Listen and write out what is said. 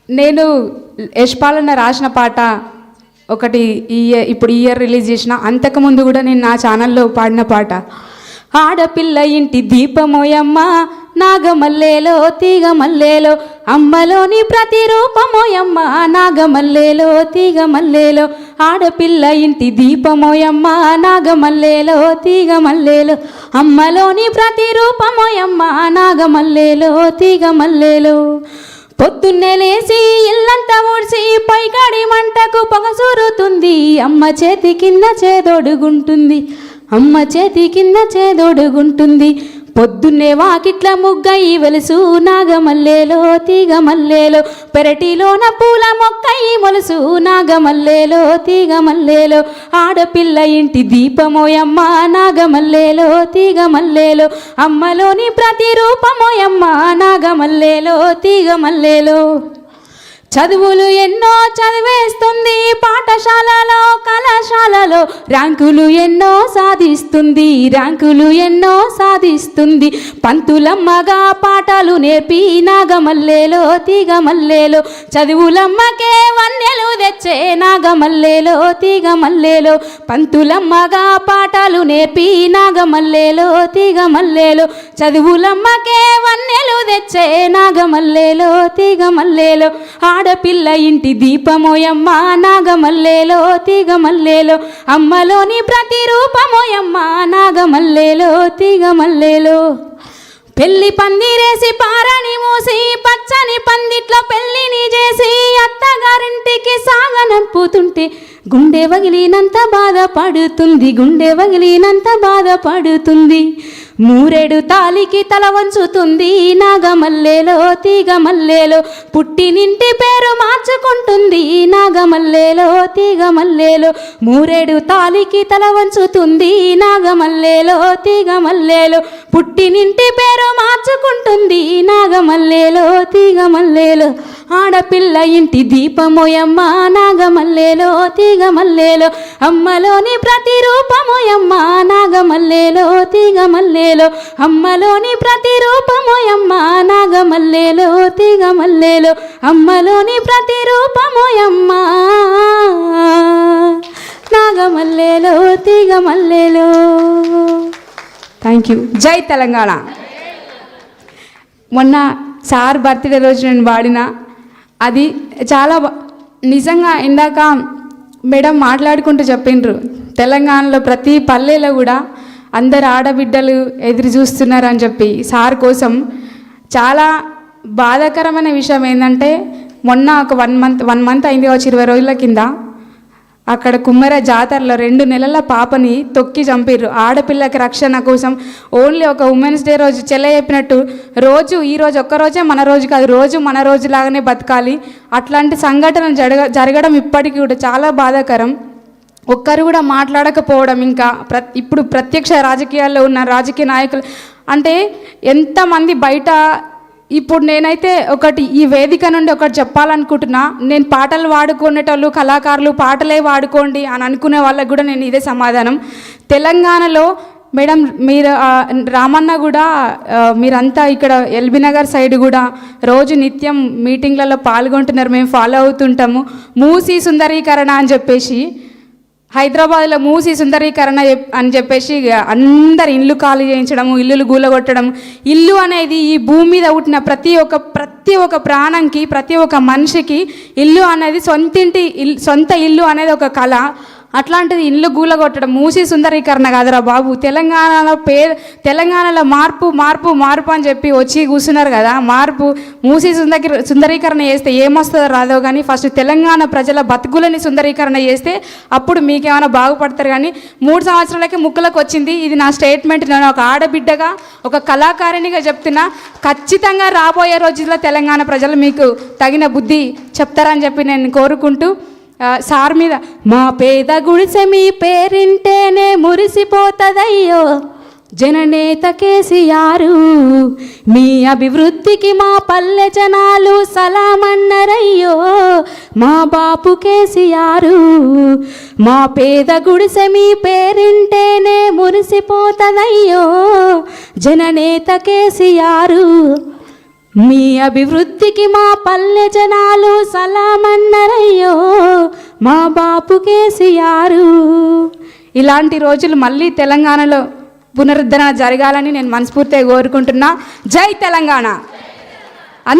నేను యశ్పాలన్న రాసిన పాట ఒకటి ఇప్పుడు ఈ ఇయర్ రిలీజ్ చేసిన, అంతకుముందు కూడా నేను నా ఛానల్లో పాడిన పాట. ఆడపిల్ల ఇంటి దీపమోయమ్మ నాగమల్లేలో తీగమల్లేలో అమ్మలోని ప్రతిరూపమోయమ్మ నాగమల్లేలో తీగమల్లేలో. ఆడపిల్ల ఇంటి దీపమోయమ్మ నాగమల్లేలో తీగమల్లేలో అమ్మలోని ప్రతిరూపమోయమ్మ నాగమల్లేలో తీగమల్లేలో. పొద్దున్నే లేచి ఇల్లంతా ఊడ్చి పైకాడి మంటకు పొగసూరుతుంది, అమ్మ చేతి కింద చేదొడుగుంటుంది, అమ్మ చేతి కింద చేదొడుగుంటుంది. పొద్దున్నే వాకిట్ల ముగ్గయి వెలుసు నాగమల్లేలో తీగమల్లేలో పెరటిలోన పూల మొక్కయి మొలుసు నాగమల్లేలో తీగమల్లేలో. ఆడపిల్ల ఇంటి దీపమోయమ్మ నాగమల్లేలో తీగమల్లేలో అమ్మలోని ప్రతిరూపమోయమ్మ నాగమల్లేలో తీగమల్లేలో. చదువులు ఎన్నో చదివేస్తుంది పాఠశాలలో కళాశాలలో, ర్యాంకులు ఎన్నో సాధిస్తుంది ర్యాంకులు ఎన్నో సాధిస్తుంది. పంతులమ్మగా పాఠాలు నేర్పి నాగమల్లేలో తీగమల్లేలో చదువులమ్మకే వన్నెలు తెచ్చే నాగమల్లేలో తీగమల్లేలో. పంతులమ్మగా పాఠాలు నేర్పి నాగమల్లేలో తీగమల్లేలో చదువులమ్మకే వన్నెలు తెచ్చే నాగమల్లేలో తీగమల్లేలో. ఆడపిల్ల ఇంటి దీపమోయమ్మ నాగమల్లేలో తీగమల్లేలో అమ్మలోని ప్రతిరూపమోయమ్మ నాగమల్లేలో తీగమల్లేలో. పెళ్లి పందిరేసి పారని మూసి పచ్చని పందిట్లో పెళ్లిని చేసి అత్తగారింటికి సాగనంపుతుంటే గుండె వగిలినంత బాధపడుతుంది, గుండె వగిలినంత బాధపడుతుంది. మూరెడు తాలికి తల వంచుతుంది నాగమల్లేలో తీగమల్లేలో పుట్టినింటి పేరు మార్చుకుంటుంది నాగమల్లేలో తీగమల్లేలో. మూరెడు తాలికి తల వంచుతుంది నాగమల్లేలో తీగమల్లేలో పుట్టినింటి పేరు మార్చుకుంటుంది నాగమల్లేలో తీగమల్లేలో. ఆడపిల్ల ఇంటి దీపమోయమ్మ నాగమల్లేలో తీగమల్లేలో అమ్మలోని ప్రతిరూపమోయమ్మ నాగమల్లేలో తీగమల్లేలో అమ్మలోని ప్రతిరూపమోయమ్మ నాగమల్లేలో తీగమల్లేలో అమ్మలోని ప్రతిరూపమోయమ్మ నాగమల్లేలో తీగమల్లేలో. Thank you. జై తెలంగాణ. మొన్న సార్ బర్త్డే రోజు నేను పాడిన అది చాలా నిజంగా ఇందాక మేడం మాట్లాడుకుంటూ చెప్పిండ్రు, తెలంగాణలో ప్రతి పల్లెలో కూడా అందరు ఆడబిడ్డలు ఎదురు చూస్తున్నారు అని చెప్పి. సార్ కోసం చాలా బాధాకరమైన విషయం ఏంటంటే మొన్న ఒక వన్ మంత్ అయింది కావచ్చు, 20 రోజుల కింద అక్కడ కుమ్మర జాతరలో 2 నెలల పాపని తొక్కి చంపిర్రు. ఆడపిల్లకి రక్షణ కోసం ఓన్లీ ఒక ఉమెన్స్ డే రోజు చెల్ల చెప్పినట్టు రోజు ఈరోజు ఒక్కరోజే మన రోజు కాదు, రోజు మన రోజులాగానే బతకాలి. అట్లాంటి సంఘటనలు జరగడం ఇప్పటికీ కూడా చాలా బాధాకరం. ఒక్కరు కూడా మాట్లాడకపోవడం, ఇంకా ఇప్పుడు ప్రత్యక్ష రాజకీయాల్లో ఉన్న రాజకీయ నాయకులు అంటే ఎంతమంది బయట. ఇప్పుడు నేనైతే ఒకటి ఈ వేదిక నుండి ఒకటి చెప్పాలనుకుంటున్నా, నేను పాటలు వాడుకునేటోళ్ళు కళాకారులు పాటలే వాడుకోండి అని అనుకునే వాళ్ళకు కూడా నేను ఇదే సమాధానం. తెలంగాణలో మేడం మీరు రామన్న కూడా మీరంతా ఇక్కడ ఎల్బీ నగర్ సైడ్ కూడా రోజు నిత్యం మీటింగ్లలో పాల్గొంటున్నారు, మేము ఫాలో అవుతుంటాము. మూసీ సుందరీకరణ అని చెప్పేసి హైదరాబాద్లో మూసీ సుందరీకరణ అని చెప్పేసి అందరి ఇల్లు ఖాళీ చేయించడము, ఇల్లులు గూలగొట్టడం. ఇల్లు అనేది ఈ భూమి మీద పుట్టిన ప్రతి ఒక్క ప్రాణంకి ప్రతి ఒక్క మనిషికి ఇల్లు అనేది సొంత ఇల్లు అనేది ఒక కళ. అట్లాంటిది ఇల్లు గూలగొట్టడం మూసీ సుందరీకరణ కాదురా బాబు. తెలంగాణలో మార్పు అని చెప్పి వచ్చి కూర్చున్నారు కదా. మూసీ సుందరీకరణ చేస్తే ఏమొస్తుందో రాదో కానీ ఫస్ట్ తెలంగాణ ప్రజల బతుకులని సుందరీకరణ చేస్తే అప్పుడు మీకేమైనా బాగుపడతారు. కానీ 3 సంవత్సరాలకి ముక్కులకు వచ్చింది. ఇది నా స్టేట్మెంట్. నేను ఒక ఆడబిడ్డగా ఒక కళాకారిణిగా చెప్తున్నా, ఖచ్చితంగా రాబోయే రోజుల్లో తెలంగాణ ప్రజలు మీకు తగిన బుద్ధి చెప్తారని చెప్పి నేను కోరుకుంటూ సార్ మీద మా పేద గుడిసె మీ పేరింటేనే మురిసిపోతదయ్యో జననేత కేసీఆర్, మీ అభివృద్ధికి మా పల్లె జనాలు సలామన్నరయ్యో మా బాపు కేసీఆర్. మా పేద గుడిసె మీ పేరింటేనే మురిసిపోతదయ్యో జననేత కేసీఆర్, మీ అభివృద్ధికి మా పల్లె జనాలు సలామన్నరయ్యో మా బాపు కేసీఆర్. ఇలాంటి రోజులు మళ్ళీ తెలంగాణలో పునరుద్ధరణ జరగాలని నేను మనస్ఫూర్తిగా కోరుకుంటున్నా. జై తెలంగాణ.